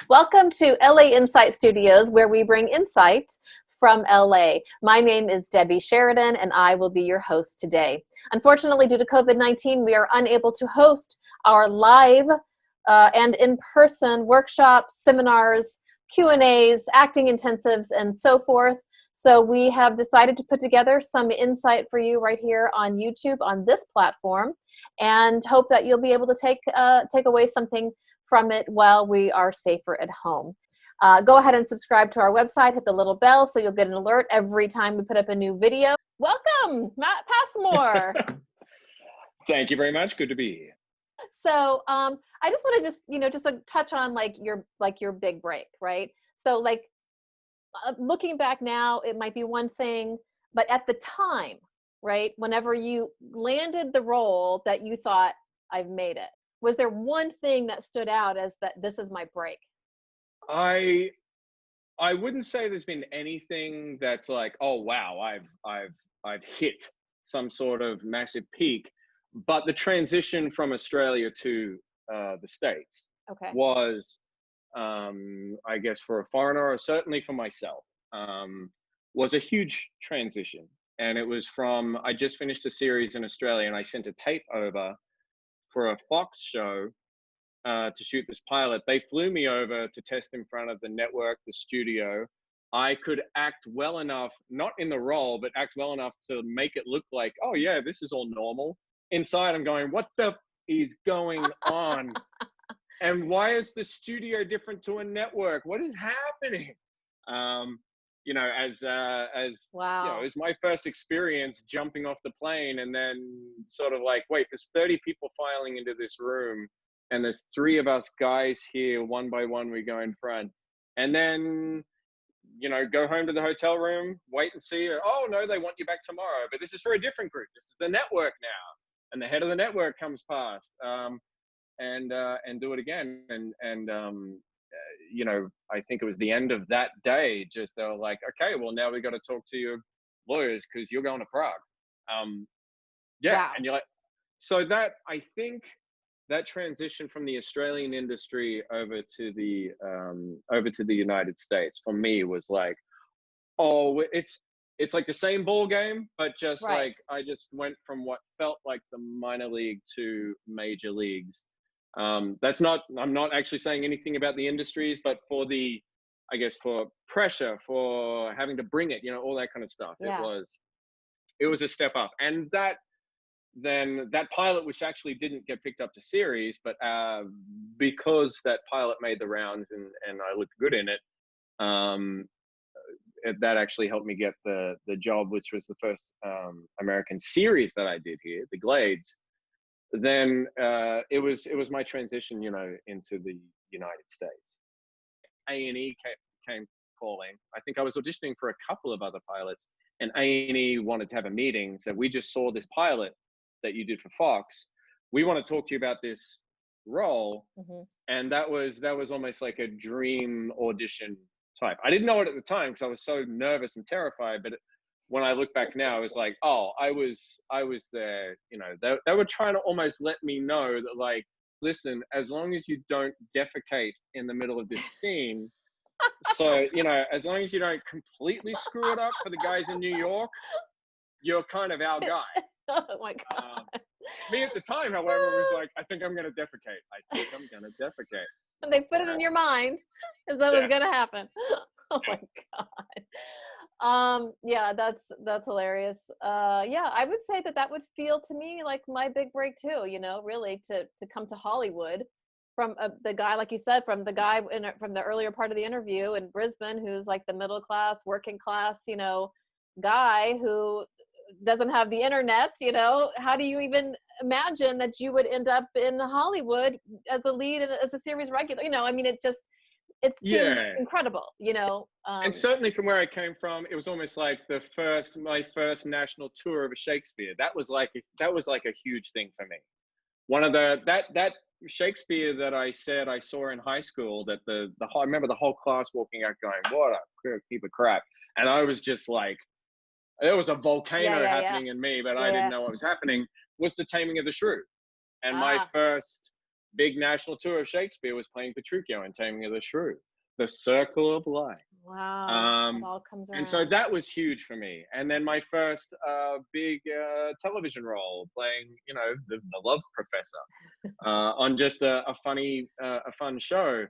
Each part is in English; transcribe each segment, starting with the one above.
Welcome to LA Insight Studios, where we bring insight from LA. My name is Debbie Sheridan, and I will be your host today. Unfortunately, due to COVID-19, we are unable to host our live and in-person workshops, seminars, Q&As, acting intensives, and so forth. So we have decided to put together some insight for you right here on YouTube on this platform, and hope that you'll be able to take away something from it while we are safer at home. Go ahead and subscribe to our website, hit the little bell so you'll get an alert every time we put up a new video. Welcome, Matt Passmore. Thank you very much. Good to be here. So I just want to just touch on your big break, right? So looking back now, it might be one thing, but at the time, right, whenever you landed the role that you thought, I've made it, was there one thing that stood out as that this is my break? I wouldn't say there's been anything that's like, oh wow, I've hit some sort of massive peak, but the transition from Australia to the States was, I guess for a foreigner, or certainly for myself, was a huge transition. And it was from, I just finished a series in Australia and I sent a tape over for a Fox show to shoot this pilot. They flew me over to test in front of the network, the studio. I could act well enough, not in the role, but act well enough to make it look like, oh yeah, this is all normal. Inside I'm going, what the is going on? And why is the studio different to a network? What is happening? As wow. it was my first experience jumping off the plane, and then sort of like, wait, there's 30 people filing into this room, and there's 3 of us guys here, one by one we go in front, and then go home to the hotel room, wait and see. Oh no, they want you back tomorrow, but this is for a different group. This is the network now, and the head of the network comes past. And do it again. I think it was the end of that day, just they were like, okay, well, now we got to talk to your lawyers because you're going to Prague. Wow. And you're like, so that, I think that transition from the Australian industry over to the United States for me was like, oh, it's like the same ball game, but just right. like I just went from what felt like the minor league to major leagues. I'm not actually saying anything about the industries, but for for pressure, for having to bring it, all that kind of stuff. Yeah. It was a step up. And that pilot, which actually didn't get picked up to series, but because that pilot made the rounds and I looked good in it, that actually helped me get the job, which was the first American series that I did here, The Glades. Then it was my transition, into the United States. A&E came calling. I think I was auditioning for a couple of other pilots, and A&E wanted to have a meeting. Said, we just saw this pilot that you did for Fox. We want to talk to you about this role. Mm-hmm. And that was almost like a dream audition type. I didn't know it at the time because I was so nervous and terrified, but when I look back now, it was like, oh, I was there. They were trying to almost let me know that, like, listen, as long as you don't defecate in the middle of this scene, so as long as you don't completely screw it up for the guys in New York, you're kind of our guy. Oh my God. Me at the time, however, was like, I think I'm going to defecate. And they put it in your mind as though it was going to happen. Oh my God. Yeah, that's hilarious. Yeah, I would say that would feel to me like my big break too, really to come to Hollywood from the guy, like you said, from the guy from the earlier part of the interview in Brisbane, who's like the middle class, working class, guy who doesn't have the internet. How do you even imagine that you would end up in Hollywood as the lead and as a series regular? It seems incredible, and certainly from where I came from, it was almost like my first national tour of a Shakespeare. That was like a huge thing for me. One of that Shakespeare that I said I saw in high school, that I remember the whole class walking out going, what a heap of crap. And I was just like, there was a volcano happening in me, but I didn't know what was happening, was The Taming of the Shrew. And my first big national tour of Shakespeare was playing Petruchio and Taming of the Shrew. The Circle of Life. Wow. It all comes And so around. that was huge for me. And then my first big television role, playing, the love professor on just a fun show.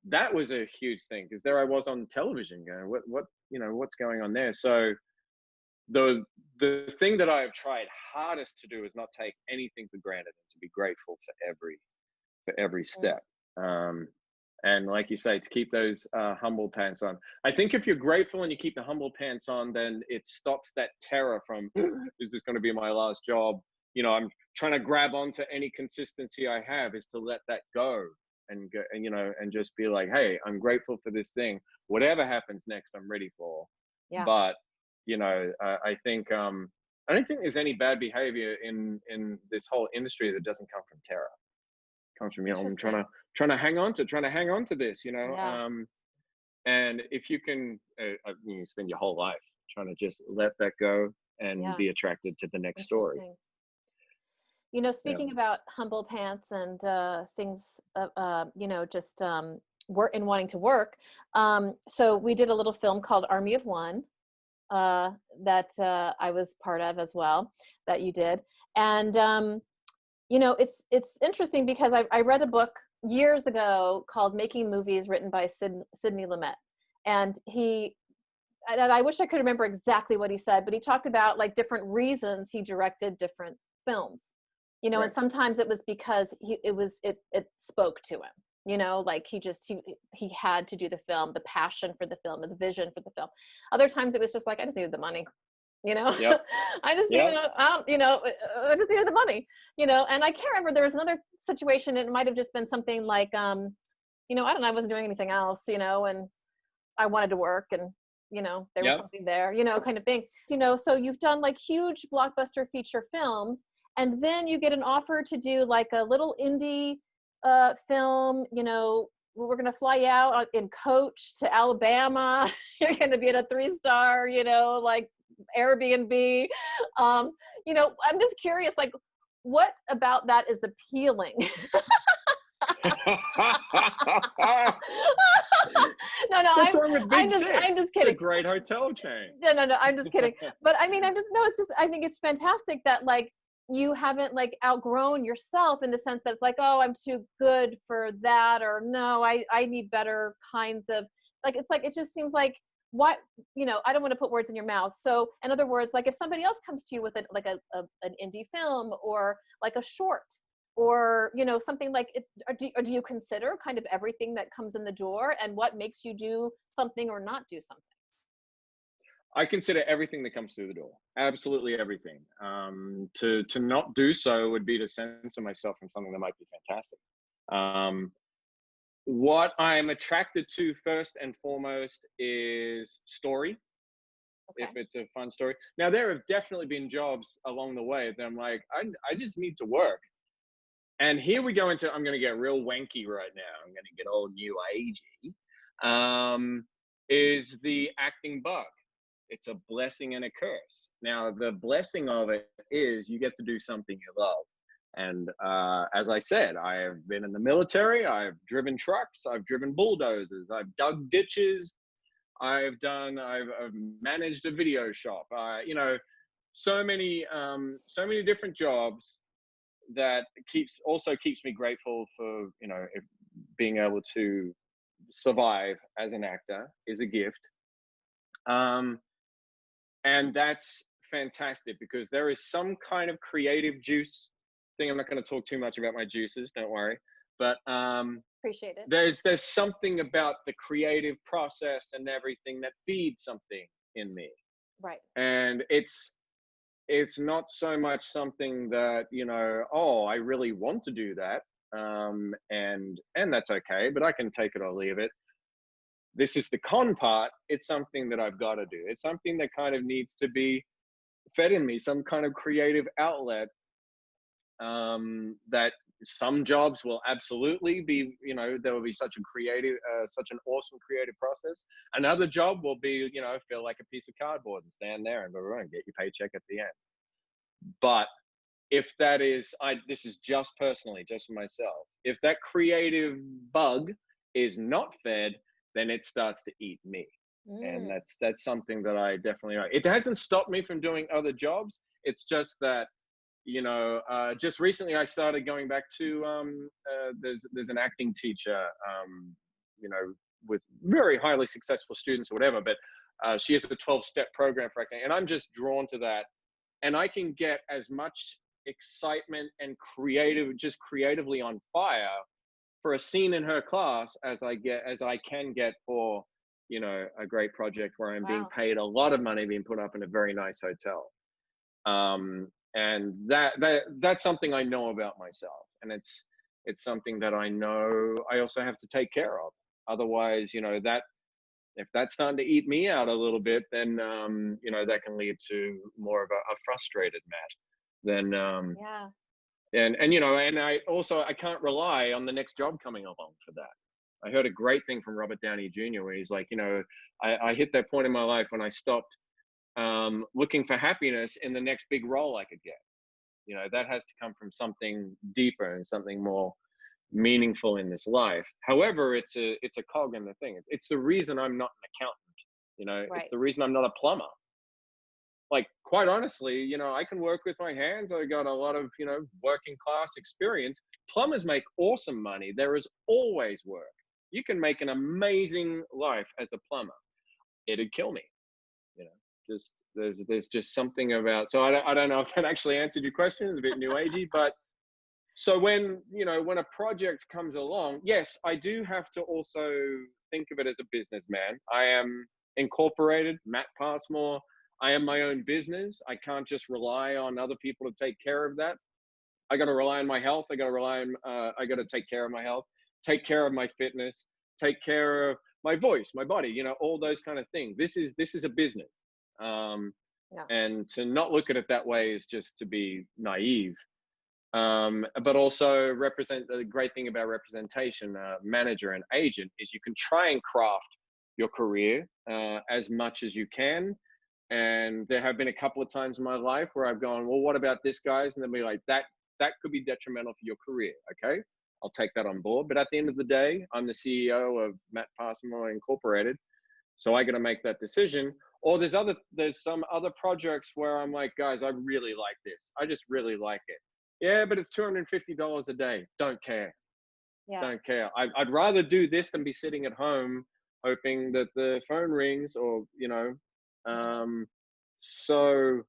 That was a huge thing, because there I was on television going, what's going on there? So the thing that I've tried hardest to do is not take anything for granted, and to be grateful for every step. And like you say, to keep those humble pants on. I think if you're grateful and you keep the humble pants on, then it stops that terror from, is this going to be my last job? I'm trying to grab onto any consistency I have, is to let that go and go, and just be like, hey, I'm grateful for this thing. Whatever happens next, I'm ready for. Yeah. But I think I don't think there's any bad behavior in this whole industry that doesn't come from terror. Comes from, I'm trying to hang on to this, Yeah. and if you can, you spend your whole life trying to just let that go and Yeah. be attracted to the next story. Speaking about humble pants and things, just work and wanting to work. So we did a little film called Army of One that I was part of as well, that you did. And it's interesting because I read a book years ago called Making Movies, written by Sidney Lumet. And I wish I could remember exactly what he said, but he talked about like different reasons he directed different films, Right. and sometimes it was because it spoke to him, like he had to do the film, the passion for the film, and the vision for the film. Other times it was just like, I just needed the money. Yep. I just, Yep. I just needed the money, and I can't remember, there was another situation. It might've just been something like, I don't know, I wasn't doing anything else, and I wanted to work, and, there was Yep. something there, kind of thing, so you've done like huge blockbuster feature films, and then you get an offer to do like a little indie film, we're going to fly you out in coach to Alabama. You're going to be at a 3-star, like Airbnb. I'm just curious, like, what about that is appealing? No, What's wrong with Big Six? I'm just kidding. It's a great hotel chain. No, I'm just kidding. But I mean, it's just, I think it's fantastic that like you haven't like outgrown yourself, in the sense that it's like, oh, I'm too good for that, or no, I need better kinds of, like, it's like, it just seems like, what, I don't want to put words in your mouth. So in other words, like if somebody else comes to you with an indie film, or like a short, or something like it, or do you consider kind of everything that comes in the door, and what makes you do something or not do something? I consider everything that comes through the door, absolutely everything. To not do so would be to censor myself from something that might be fantastic. What I'm attracted to first and foremost is story. Okay. If it's a fun story. Now, there have definitely been jobs along the way that I'm like, I just need to work. And here we go into, I'm going to get real wanky right now. I'm going to get all new agey. Is the acting bug. It's a blessing and a curse. Now, the blessing of it is you get to do something you love. And as I said, I have been in the military. I've driven trucks. I've driven bulldozers. I've dug ditches. I've managed a video shop. So many different jobs that keeps me grateful for, being able to survive as an actor is a gift. And that's fantastic, because there is some kind of creative juice thing. I'm not going to talk too much about my juices, don't worry. But appreciate it. There's something about the creative process and everything that feeds something in me. Right. And it's not so much something that, I really want to do that. And that's okay, but I can take it or leave it. This is the con part. It's something that I've got to do. It's something that kind of needs to be fed in me, some kind of creative outlet. That some jobs will absolutely be, there will be such an awesome creative process. Another job will be, feel like a piece of cardboard and stand there and get your paycheck at the end. But if that is, this is just personally, just for myself, if that creative bug is not fed, then it starts to eat me. And Mm. that's something that I definitely know. It hasn't stopped me from doing other jobs. It's just that, just recently I started going back to, there's an acting teacher, you know, with very highly successful students or whatever, but she has a 12-step program for acting, and I'm just drawn to that. And I can get as much excitement and just creatively on fire for a scene in her class as I can get for, a great project where I'm being Wow. paid a lot of money, being put up in a very nice hotel. And that's something I know about myself, and it's something that I know I also have to take care of. Otherwise, that if that's starting to eat me out a little bit, then that can lead to more of a frustrated Matt. Then Yeah. and I can't rely on the next job coming along for that. I heard a great thing from Robert Downey Jr. where he's like, I hit that point in my life when I stopped looking for happiness in the next big role I could get. That has to come from something deeper and something more meaningful in this life. However, it's a cog in the thing. It's the reason I'm not an accountant. It's Right. the reason I'm not a plumber. Like, quite honestly, I can work with my hands. I got a lot of, working class experience. Plumbers make awesome money. There is always work. You can make an amazing life as a plumber. It'd kill me, you know. Just there's just something about. So I don't know if that actually answered your question. It's a bit new agey, but so when a project comes along, yes, I do have to also think of it as a businessman. I am incorporated, Matt Passmore. I am my own business. I can't just rely on other people to take care of that. I got to rely on my health. I got to take care of my health, take care of my fitness, take care of my voice, my body, all those kind of things. This is a business. Um, Yeah. and to not look at it that way is just to be naive. But also, represent the great thing about representation, manager and agent, is you can try and craft your career as much as you can. And there have been a couple of times in my life where I've gone, well, what about this, guys? And then be like, that could be detrimental for your career. Okay, I'll take that on board. But at the end of the day, I'm the CEO of Matt Passmore Incorporated, so I got to make that decision. Or there's some other projects where I'm like, guys, I really like this. I just really like it. Yeah, but it's $250 a day. Don't care. Yeah. Don't care. I'd rather do this than be sitting at home hoping that the phone rings, or Mhm. um, so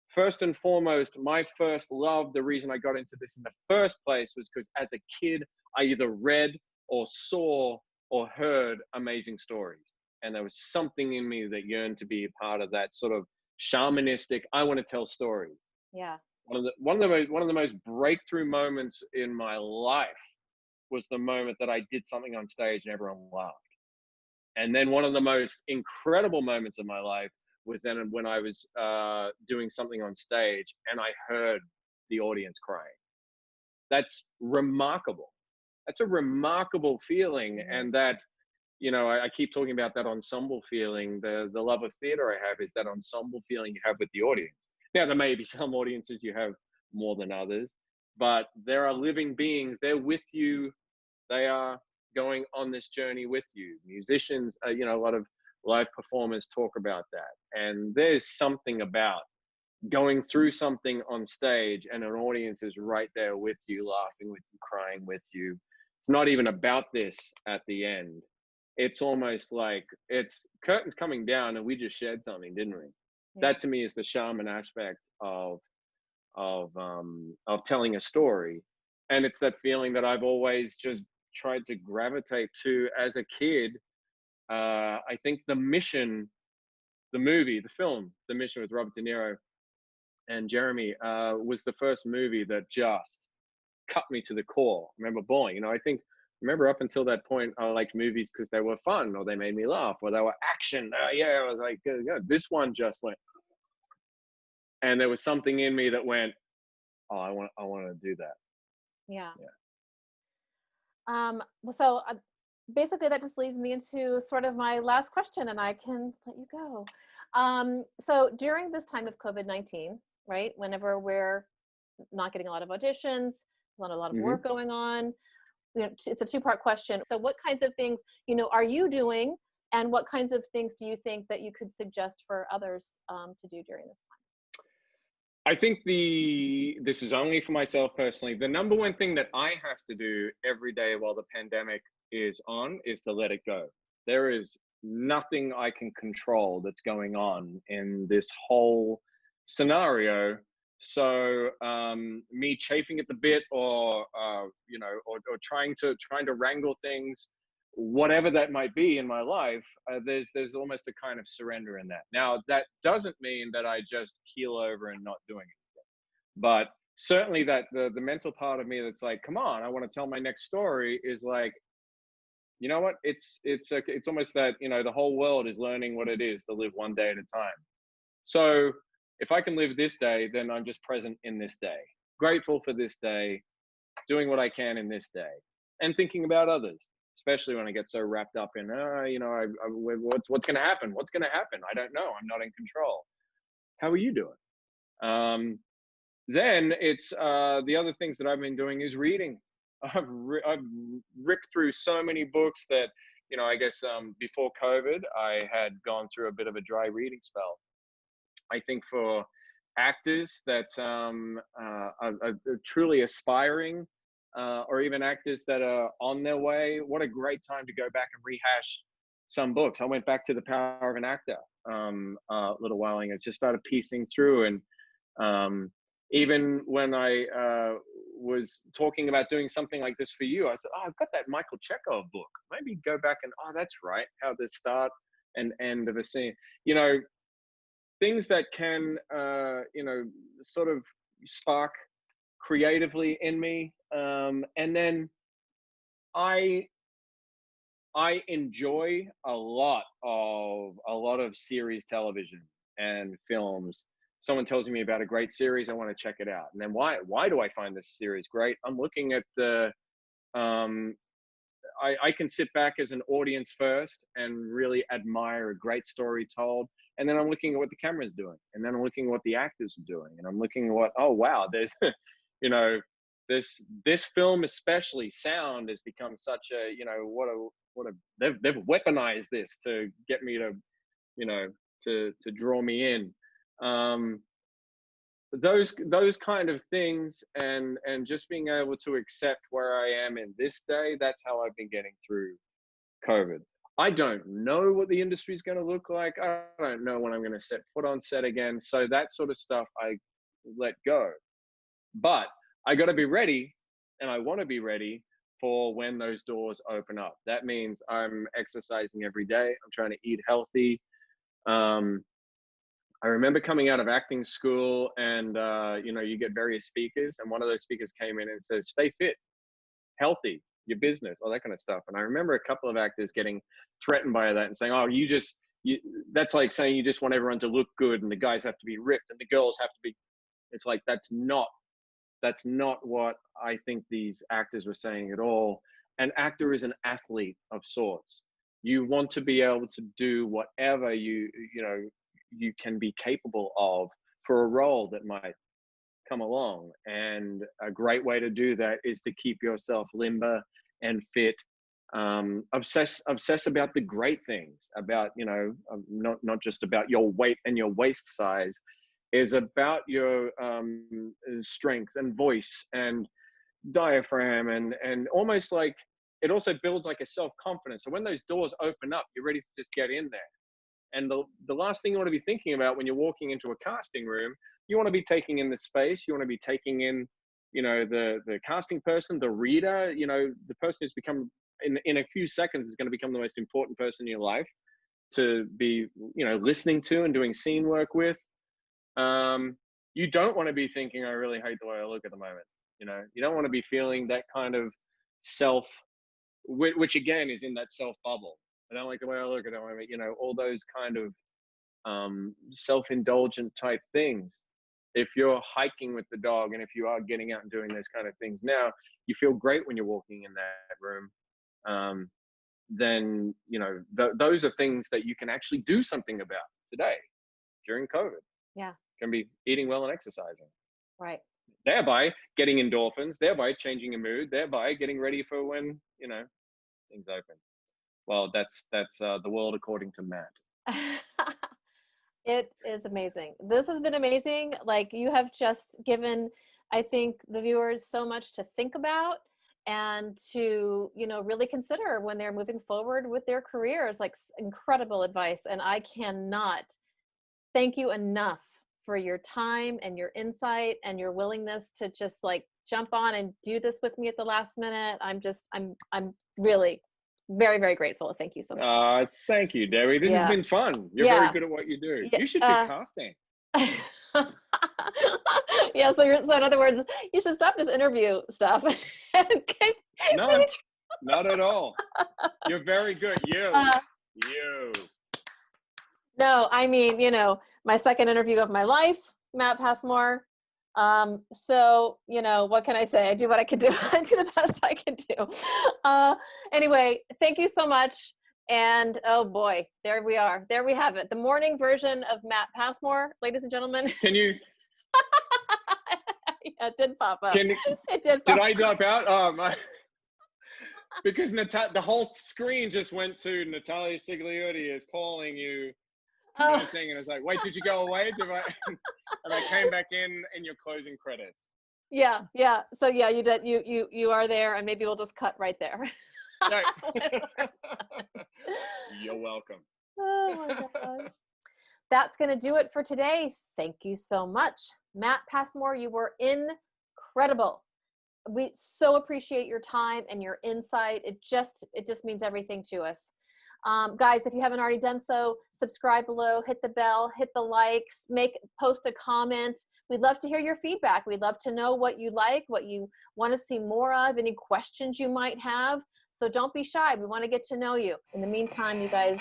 first and foremost, my first love, the reason I got into this in the first place, was because as a kid, I either read or saw or heard amazing stories. And there was something in me that yearned to be a part of that sort of shamanistic, I want to tell stories. Yeah. One of the most breakthrough moments in my life was the moment that I did something on stage and everyone laughed. And then one of the most incredible moments of my life was then when I was doing something on stage and I heard the audience crying. That's remarkable. That's a remarkable feeling. Mhm. And that, I keep talking about that ensemble feeling. The love of theater I have is that ensemble feeling you have with the audience. Now, there may be some audiences you have more than others, but there are living beings. They're with you. They are going on this journey with you. Musicians, a lot of live performers talk about that. And there's something about going through something on stage and an audience is right there with you, laughing with you, crying with you. It's not even about this at the end. It's almost like it's curtains coming down and we just shared something, didn't we? Yeah. That to me is the shaman aspect of telling a story. And it's that feeling that I've always just tried to gravitate to as a kid. I think the film, The Mission with Robert De Niro and Jeremy, was the first movie that just cut me to the core. I remember bawling. Remember up until that point, I liked movies because they were fun or they made me laugh or they were action. Yeah, I was like, this one just went, and there was something in me that went, oh, I want to do that. Yeah. Yeah. Well, so basically that just leads me into sort of my last question and I can let you go. So during this time of COVID-19, right, whenever we're not getting a lot of auditions, not a lot of Hmm. work going on? It's a two-part question. So what kinds of things, are you doing, and what kinds of things do you think that you could suggest for others to do during this time? I think this is only for myself personally. The number one thing that I have to do every day while the pandemic is on is to let it go. There is nothing I can control that's going on in this whole scenario. So me chafing at the bit, or or trying to wrangle things, whatever that might be in my life, there's almost a kind of surrender in that. Now, that doesn't mean that I just keel over and not doing it, but certainly that the mental part of me that's like, come on, I want to tell my next story, is like, you know what? It's almost that, the whole world is learning what it is to live one day at a time. So if I can live this day, then I'm just present in this day, grateful for this day, doing what I can in this day, and thinking about others, especially when I get so wrapped up in, what's going to happen? What's going to happen? I don't know. I'm not in control. How are you doing? Then it's the other things that I've been doing is reading. I've ripped through so many books that, I guess before COVID, I had gone through a bit of a dry reading spell. I think for actors that are truly aspiring, or even actors that are on their way, what a great time to go back and rehash some books. I went back to The Power of an Actor a little while ago, just started piecing through. And even when I was talking about doing something like this for you, I said, oh, I've got that Michael Chekhov book. Maybe go back and, oh, that's right, how the start and end of a scene. Things that can sort of spark creatively in me. And then i I enjoy a lot of series television and films. Someone tells me about a great series, I want to check it out. And then why do I find this series great? I'm looking at the um I can sit back as an audience first and really admire a great story told. And then I'm looking at what the camera's doing. And then I'm looking at what the actors are doing. And I'm looking at what, oh, wow, there's, you know, this film, especially sound, has become such a, they've weaponized this to get me to, you know, to draw me in. Um, those kind of things, and just being able to accept where I am in this day, that's how I've been getting through COVID. I don't know what the industry is going to look like. I don't know when I'm going to set foot on set again, so that sort of stuff I let go. But I got to be ready, and I want to be ready for when those doors open up. That means I'm exercising every day, I'm trying to eat healthy. um, I remember coming out of acting school, and you get various speakers, and one of those speakers came in and says, "Stay fit, healthy, your business, all that kind of stuff." And I remember a couple of actors getting threatened by that and saying, "Oh, that's like saying you just want everyone to look good, and the guys have to be ripped, and the girls have to be." It's like that's not what I think these actors were saying at all. An actor is an athlete of sorts. You want to be able to do whatever you can be capable of for a role that might come along. And a great way to do that is to keep yourself limber and fit. Obsess about the great things, about not just about your weight and your waist size, is about your strength and voice and diaphragm, and almost like it also builds like a self-confidence. So when those doors open up, you're ready to just get in there. And the last thing you want to be thinking about when you're walking into a casting room, you want to be taking in the space, you want to be taking in, the casting person, the reader, the person who's become, in a few seconds, is going to become the most important person in your life to be, listening to and doing scene work with. You don't want to be thinking, I really hate the way I look at the moment. You don't want to be feeling that kind of self, which again is in that self bubble. I don't like the way I look. I don't want to, all those kind of self-indulgent type things. If you're hiking with the dog, and if you are getting out and doing those kind of things now, you feel great when you're walking in that room. Then those are things that you can actually do something about today during COVID. Yeah. Can be eating well and exercising. Right. thereby getting endorphins, thereby changing your mood, thereby getting ready for when, things open. Well, that's the world according to Matt. It is amazing. This has been amazing. Like, you have just given, I think, the viewers so much to think about and to, really consider when they're moving forward with their careers. Like, incredible advice. And I cannot thank you enough for your time and your insight and your willingness to just like jump on and do this with me at the last minute. I'm really very, very grateful. Thank you so much. Thank you, Debbie. This has been fun. You're very good at what you do. You should do casting. Yeah, so in other words, you should stop this interview stuff. No, not at all. You're very good. You. No, I mean, my second interview of my life, Matt Passmore. So, what can I say? I do what I can do. I do the best I can do. Anyway, thank you so much. And oh boy, there we are. There we have it. The morning version of Matt Passmore, ladies and gentlemen. Can you? Yeah, it did pop up. It did. Did I drop out? Oh my! Because the whole screen just went to Natalia Sigliotti is calling you. Thing, and I was like, wait, did you go away? And I came back in your closing credits. Yeah. So yeah, you did. You are there, and maybe we'll just cut right there. No. You're welcome. Oh my gosh. That's going to do it for today. Thank you so much. Matt Passmore, you were incredible. We so appreciate your time and your insight. It just means everything to us. Guys, if you haven't already done so, subscribe below, hit the bell, hit the likes, post a comment. We'd love to hear your feedback. We'd love to know what you like, what you want to see more of, any questions you might have. So don't be shy. We want to get to know you. In the meantime, you guys,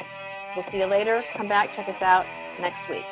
we'll see you later. Come back, check us out next week.